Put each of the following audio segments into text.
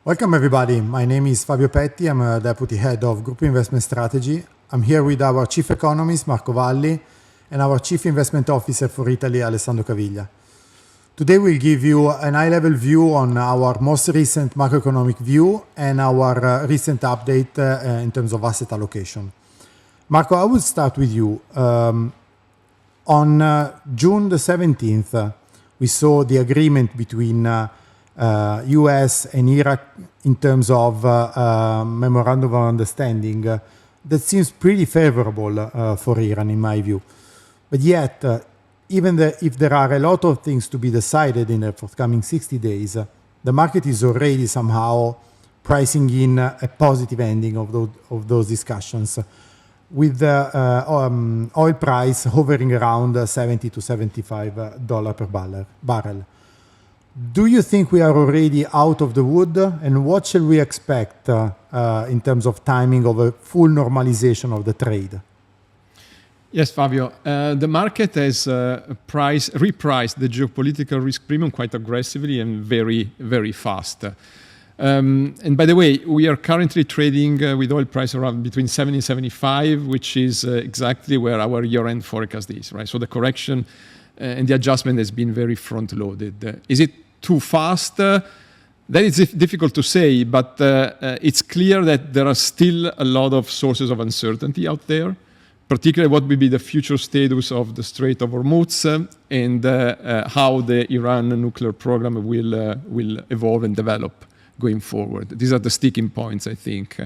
Welcome everybody. My name is Fabio Petti. I'm a Deputy Head of Group Investment Strategy. I'm here with our Chief Economist, Marco Valli, and our Chief Investment Officer for Italy, Alessandro Caviglia. Today we'll give you an high-level view on our most recent macroeconomic view and our recent update in terms of asset allocation. Marco, I will start with you. On June the 17th, we saw the agreement between US and Iraq in terms of memorandum of understanding that seems pretty favorable for Iran in my view. But yet, even if there are a lot of things to be decided in the forthcoming 60 days, the market is already somehow pricing in a positive ending of those discussions, with the oil price hovering around $70 to $75 per barrel. Do you think we are already out of the wood, and what shall we expect in terms of timing of a full normalization of the trade? Yes, Fabio. The market has repriced the geopolitical risk premium quite aggressively and very, very fast. And by the way, we are currently trading with oil price around between 70 and 75, which is exactly where our year-end forecast is, right? So the correction and the adjustment has been very front-loaded. Is it too fast? That is difficult to say, but it's clear that there are still a lot of sources of uncertainty out there, particularly what will be the future status of the Strait of Hormuz and how the Iran nuclear program will evolve and develop going forward. These are the sticking points, I think.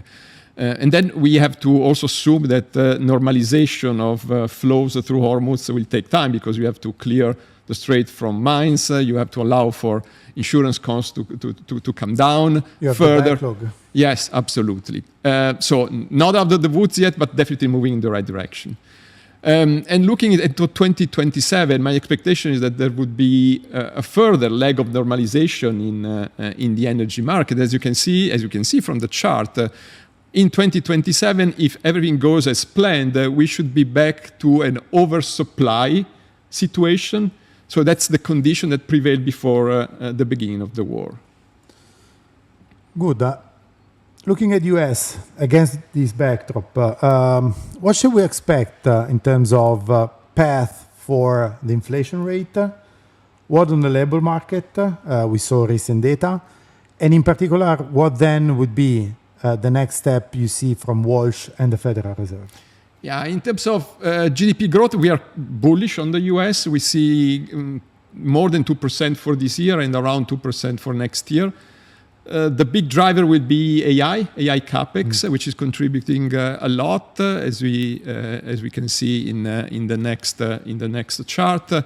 And then we have to also assume that normalization of flows through Hormuz will take time, because you have to clear the strait from mines. You have to allow for insurance costs to come down further. Yes, absolutely. So not out of the woods yet, but definitely moving in the right direction. And looking into 2027, my expectation is that there would be a further leg of normalization in the energy market. As you can see from the chart, in 2027, if everything goes as planned, we should be back to an oversupply situation. So that's the condition that prevailed before the beginning of the war. Good. Looking at US against this backdrop, what should we expect in terms of path for the inflation rate? What on the labor market? We saw recent data. And in particular, what then would be the next step you see from Walsh and the Federal Reserve? Yeah, in terms of GDP growth, we are bullish on the US. We see more than 2% for this year and around 2% for next year. The big driver will be AI capex, which is contributing a lot, as we can see in the next chart.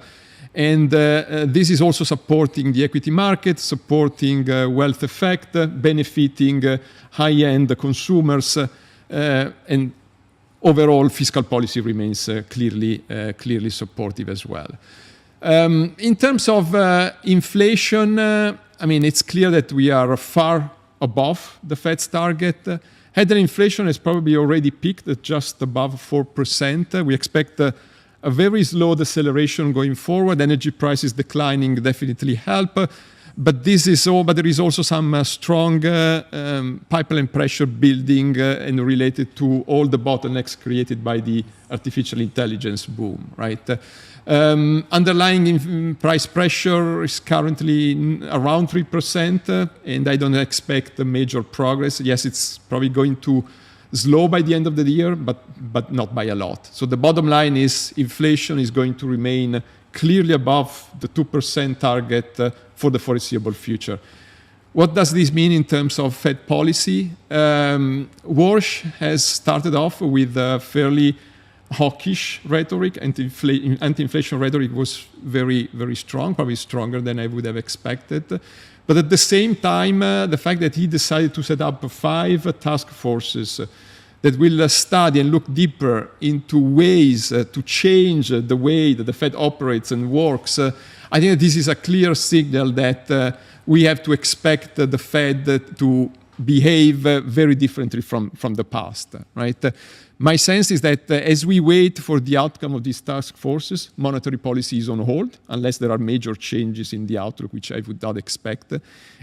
And this is also supporting the equity market, supporting wealth effect, benefiting high-end consumers, and overall fiscal policy remains clearly supportive as well. In terms of inflation, I mean, it's clear that we are far above the Fed's target. Headline inflation has probably already peaked at just above 4%. We expect a very slow deceleration going forward. Energy prices declining definitely help. But there is also some strong pipeline pressure building and related to all the bottlenecks created by the artificial intelligence boom, right? Underlying price pressure is currently around 3%, and I don't expect a major progress. Yes, it's probably going to slow by the end of the year, but not by a lot. So the bottom line is inflation is going to remain clearly above the 2% target for the foreseeable future. What does this mean in terms of Fed policy? Walsh has started off with a fairly hawkish rhetoric. Anti-inflation rhetoric was very, very strong, probably stronger than I would have expected. But at the same time, the fact that he decided to set up 5 task forces that will study and look deeper into ways to change the way that the Fed operates and works, I think that this is a clear signal that we have to expect the Fed to behave very differently from the past, right? My sense is that as we wait for the outcome of these task forces, monetary policy is on hold, unless there are major changes in the outlook, which I would not expect.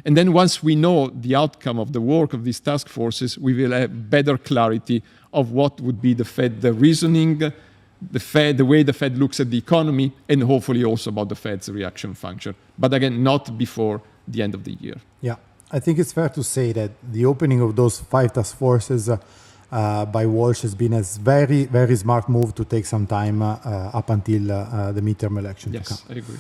And then once we know the outcome of the work of these task forces, we will have better clarity of what would be the Fed, the reasoning, the way the Fed looks at the economy, and hopefully also about the Fed's reaction function. But again, not before the end of the year. Yeah, I think it's fair to say that the opening of those 5 task forces by Walsh has been a very, very smart move to take some time up until the midterm election to come. Yes, I agree.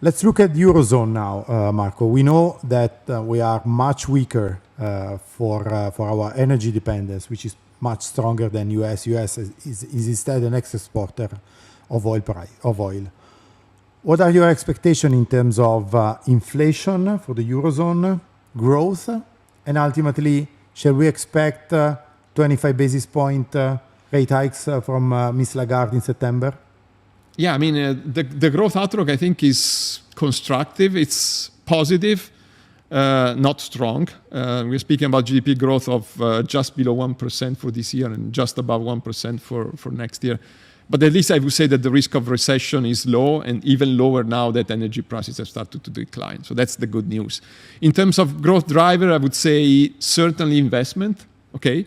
Let's look at Eurozone now, Marco. We know that we are much weaker for our energy dependence, which is much stronger than US. US is instead an exporter of oil. What are your expectations in terms of inflation for the Eurozone, growth, and ultimately, shall we expect 25 basis point rate hikes from Ms. Lagarde in September? Yeah, I mean, the growth outlook, I think, is constructive. It's positive, not strong. We're speaking about GDP growth of just below 1% for this year and just above 1% for next year. But at least I would say that the risk of recession is low, and even lower now that energy prices have started to decline. So that's the good news. In terms of growth driver, I would say certainly investment, okay?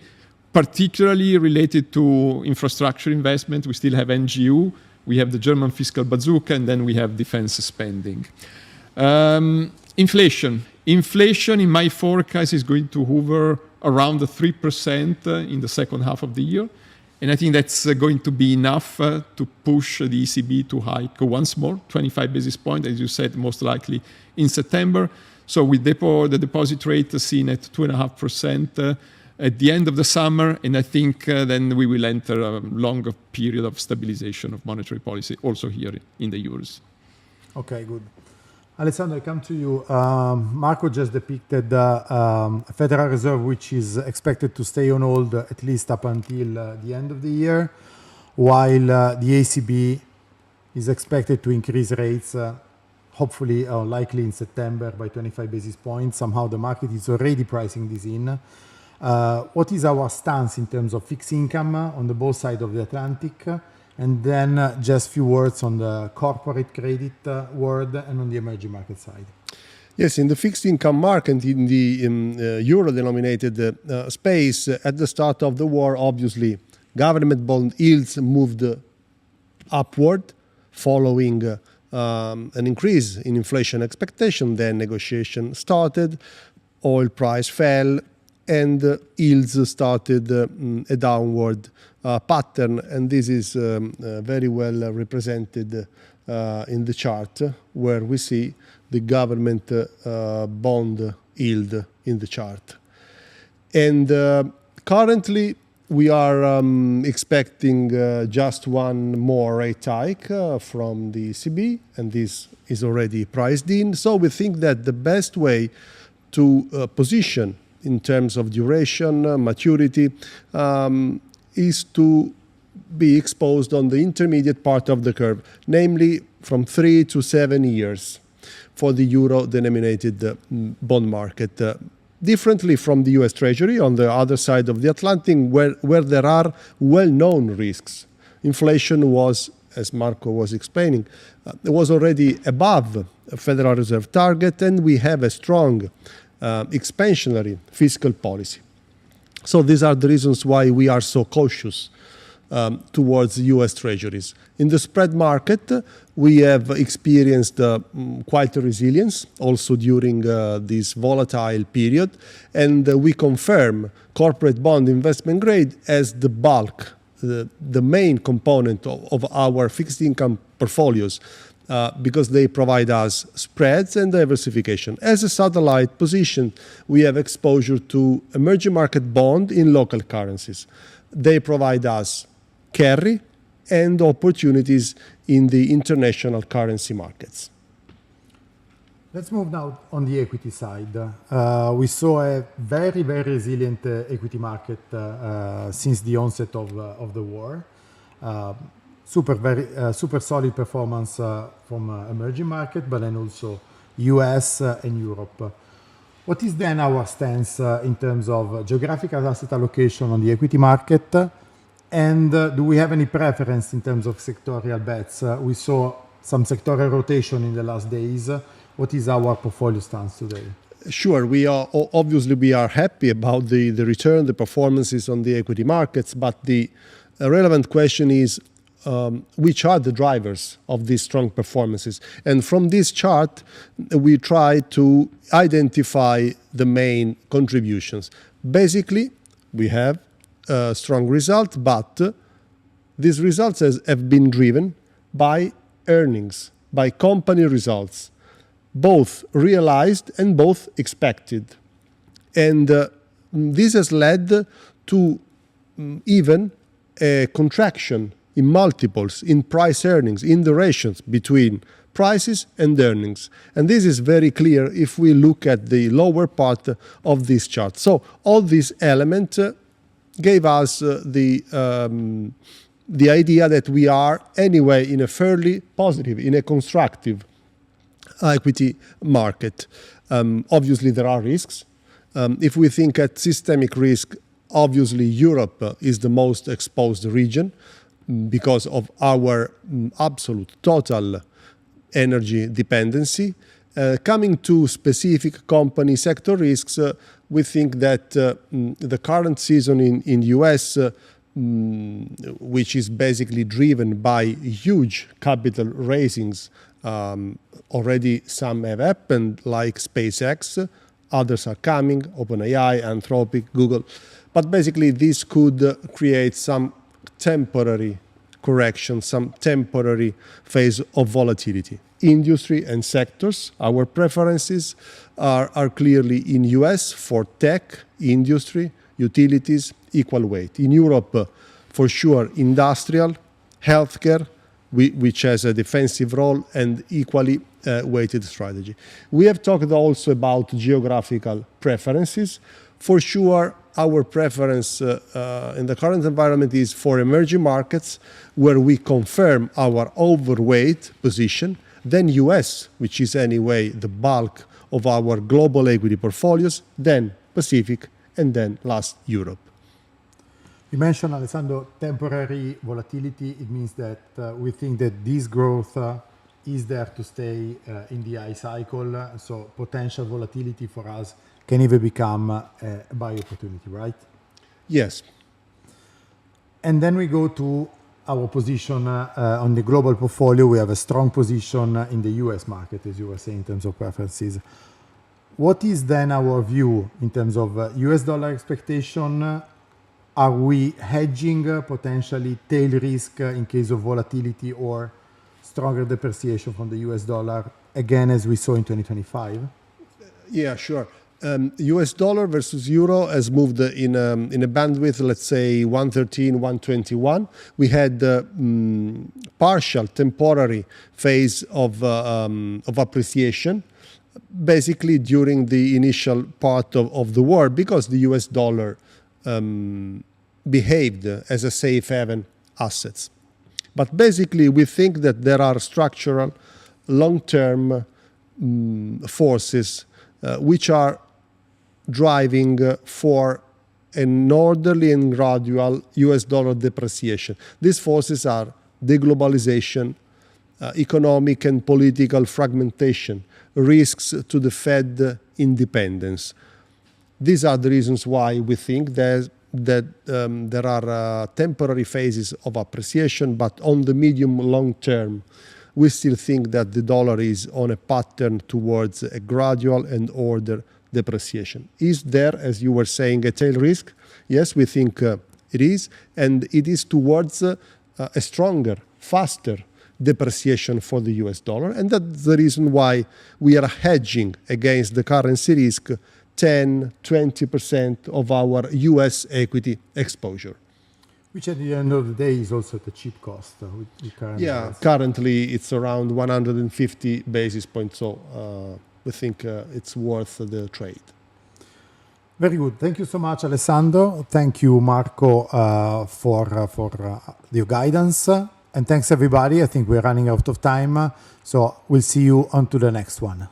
Particularly related to infrastructure investment. We still have NGU, we have the German fiscal bazooka, and then we have defense spending. Inflation. Inflation in my forecast is going to hover around the 3% in the second half of the year. And I think that's going to be enough to push the ECB to hike once more, 25 basis points, as you said, most likely in September. So with the deposit rate seen at 2.5% at the end of the summer, and I think then we will enter a longer period of stabilization of monetary policy also here in the euros. Okay, good. Alessandro, I come to you. Marco just depicted a Federal Reserve which is expected to stay on hold at least up until the end of the year, while the ECB is expected to increase rates, hopefully or likely in September by 25 basis points. Somehow the market is already pricing this in. What is our stance in terms of fixed income on the both sides of the Atlantic? And then just a few words on the corporate credit world and on the emerging market side. Yes, in the fixed income market, in the euro-denominated space, at the start of the war, obviously, government bond yields moved upward following an increase in inflation expectation. Then negotiation started, oil price fell, and yields started a downward pattern, and this is very well represented in the chart where we see the government bond yield in the chart. And currently we are expecting just one more rate hike from the ECB, and this is already priced in. So we think that the best way to position in terms of duration, maturity, is to be exposed on the intermediate part of the curve, namely from 3 to 7 years for the euro-denominated bond market. Differently from the US Treasury on the other side of the Atlantic, where there are well-known risks. Inflation was, as Marco was explaining, was already above a Federal Reserve target, and we have a strong expansionary fiscal policy. So these are the reasons why we are so cautious towards US Treasuries. In the spread market, we have experienced quite a resilience also during this volatile period, and we confirm corporate bond investment grade as the bulk, the main component of our fixed income portfolios, because they provide us spreads and diversification. As a satellite position, we have exposure to emerging market bond in local currencies. They provide us carry and opportunities in the international currency markets. Let's move now on the equity side. We saw a very, very resilient equity market since the onset of the war. Super solid performance from emerging market, but then also US and Europe. What is then our stance in terms of geographical asset allocation on the equity market? And do we have any preference in terms of sectorial bets? We saw some sectorial rotation in the last days. What is our portfolio stance today? Sure, we are happy about the return, the performances on the equity markets, but the relevant question is which are the drivers of these strong performances? And from this chart, we try to identify the main contributions. Basically, we have a strong result, but these results have been driven by earnings, by company results, both realized and both expected. And this has led to even a contraction in multiples, in price earnings, in the ratios between prices and earnings. And this is very clear if we look at the lower part of this chart. So all these elements gave us the idea that we are anyway in a fairly positive, in a constructive equity market. Obviously, there are risks. If we think at systemic risk, obviously Europe is the most exposed region because of our absolute total energy dependency. Coming to specific company sector risks, we think that the current season in US, which is basically driven by huge capital raisings, already some have happened, like SpaceX, others are coming, OpenAI, Anthropic, Google. But basically this could create some temporary correction, some temporary phase of volatility. Industry and sectors, our preferences are clearly in US for tech, industry, utilities, equal weight. In Europe, for sure, industrial, healthcare, which has a defensive role and equally weighted strategy. We have talked also about geographical preferences. For sure, our preference in the current environment is for emerging markets where we confirm our overweight position, then US, which is anyway the bulk of our global equity portfolios, then Pacific, and then last Europe. You mentioned, Alessandro, temporary volatility. It means that we think that this growth is there to stay in the high cycle. So potential volatility for us can even become a buy opportunity, right? Yes. And then we go to our position on the global portfolio. We have a strong position in the US market, as you were saying, in terms of preferences. What is then our view in terms of US dollar expectation? Are we hedging potentially tail risk in case of volatility or stronger depreciation from the US dollar, again, as we saw in 2025? Yeah, sure. US dollar versus euro has moved in a bandwidth, let's say 113, 121. We had partial temporary phase of appreciation, basically during the initial part of the war, because the US dollar behaved as a safe haven assets. But basically, we think that there are structural, long-term forces which are driving for an orderly and gradual US dollar depreciation. These forces are deglobalization, economic and political fragmentation, risks to the Fed independence. These are the reasons why we think that there are temporary phases of appreciation, but on the medium-long term, we still think that the dollar is on a pattern towards a gradual and ordered depreciation. Is there, as you were saying, a tail risk? Yes, we think it is, and it is towards a stronger, faster depreciation for the US dollar, and that's the reason why we are hedging against the currency risk 10-20% of our US equity exposure. Which at the end of the day is also at a cheap cost. Currently it's around 150 basis points, so we think it's worth the trade. Very good. Thank you so much, Alessandro. Thank you, Marco, for your guidance. And thanks, everybody. I think we're running out of time. So we'll see you on to the next one.